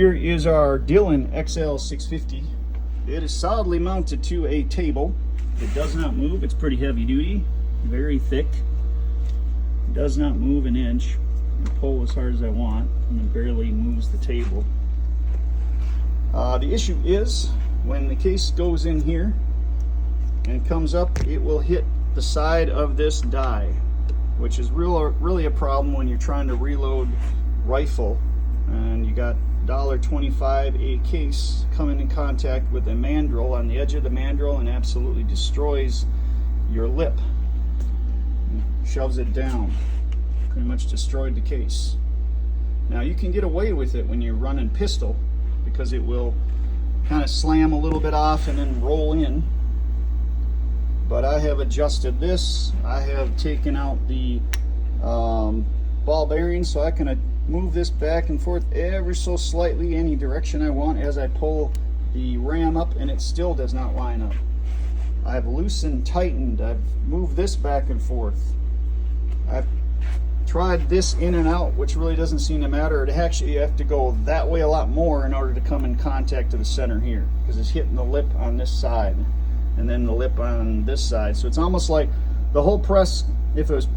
Here is our Dillon Xl650. It is solidly mounted to a table. It does not move. It's pretty heavy duty, very thick. It does not move an inch. I can pull as hard as I want, and it barely moves the table. The issue is when the case goes in here and comes up, it will hit the side of this die, which is really a problem when you're trying to reload rifle and you got $1.25 a case coming in contact with a mandrel on the edge of the mandrel and absolutely destroys your lip. Shoves it down. Pretty much destroyed the case. Now you can get away with it when you're running pistol because it will kind of slam a little bit off and then roll in. But I have adjusted this. I have taken out the ball bearing so I can move this back and forth ever so slightly any direction I want as I pull the ram up, and it still does not line up. I've loosened, tightened, I've moved this back and forth. I've tried this in and out, which really doesn't seem to matter. It actually, you have to go that way a lot more in order to come in contact to the center here, because it's hitting the lip on this side and then the lip on this side. So it's almost like the whole press, if it was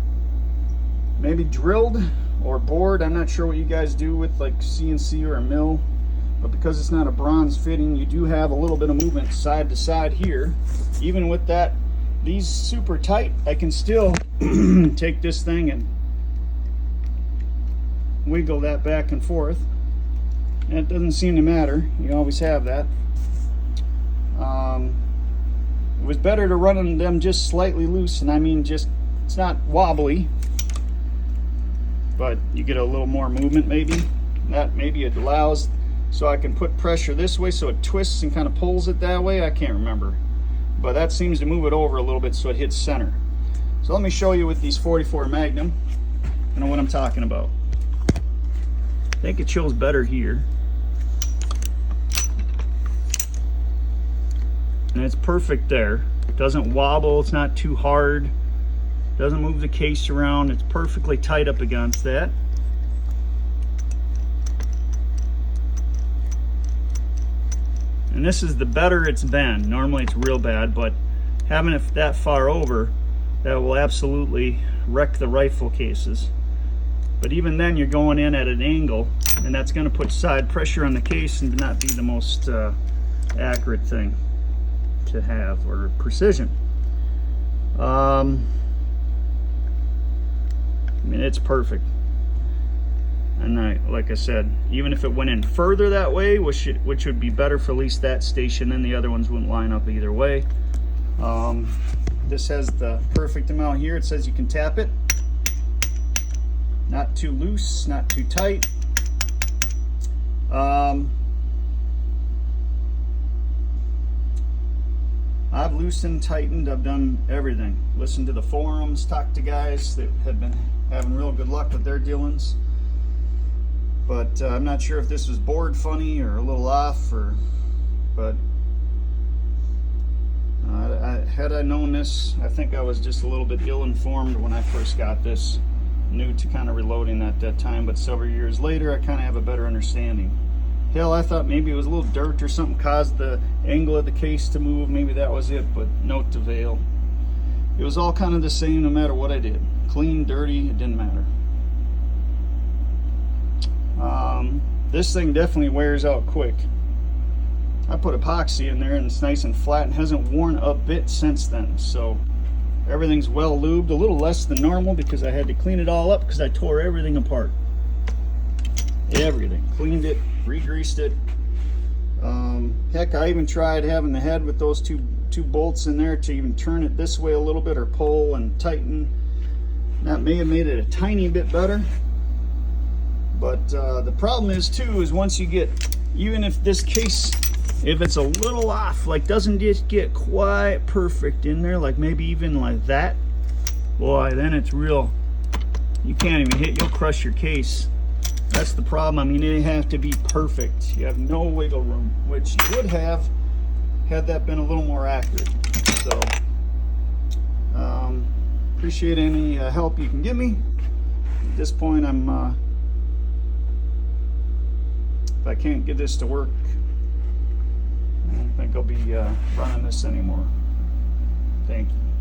maybe drilled or bored, I'm not sure what you guys do with like CNC or a mill, but because it's not a bronze fitting, you do have a little bit of movement side to side here. Even with that, these super tight, I can still take this thing and wiggle that back and forth, and it doesn't seem to matter. You always have that. It was better to run them just slightly loose, and I mean just, it's not wobbly, but you get a little more movement maybe. That maybe it allows so I can put pressure this way so it twists and kind of pulls it that way. I can't remember, but that seems to move it over a little bit so it hits center. So let me show you with these 44 Magnum, I know what I'm talking about. I think it shows better here. And it's perfect there. It doesn't wobble, it's not too hard. Doesn't move the case around. It's perfectly tight up against that. And this is the better it's been. Normally it's real bad, but having it that far over, that will absolutely wreck the rifle cases. But even then you're going in at an angle, and that's going to put side pressure on the case and not be the most accurate thing to have, or precision. I mean, it's perfect. And like I said, even if it went in further that way, which would be better for at least that station, then the other ones wouldn't line up either way. This has the perfect amount here. It says you can tap it. Not too loose, not too tight. I've loosened, tightened, I've done everything. Listened to the forums, talked to guys that have been having real good luck with their Dillons. But I'm not sure if this was bored funny or a little off, but had I known this, I think I was just a little bit ill-informed when I first got this, new to kind of reloading at that time, but several years later I kind of have a better understanding. Hell, I thought maybe it was a little dirt or something caused the angle of the case to move. Maybe that was it, but note avail. It was all kind of the same no matter what I did. Clean, dirty, it didn't matter. This thing definitely wears out quick. I put epoxy in there and it's nice and flat and hasn't worn a bit since then. So everything's well lubed, a little less than normal because I had to clean it all up because I tore everything apart. Everything. Cleaned it, re-greased it. Heck, I even tried having the head with those two bolts in there to even turn it this way a little bit or pull and tighten. That may have made it a tiny bit better. But the problem is too, is once you get, even if this case, if it's a little off, like doesn't just get quite perfect in there, like maybe even like that, boy, then it's real, you can't even hit, you'll crush your case. That's the problem. I mean, they have to be perfect. You have no wiggle room, which you would have had that been a little more accurate. So, appreciate any help you can give me. At this point, I'm If I can't get this to work, I don't think I'll be running this anymore. Thank you.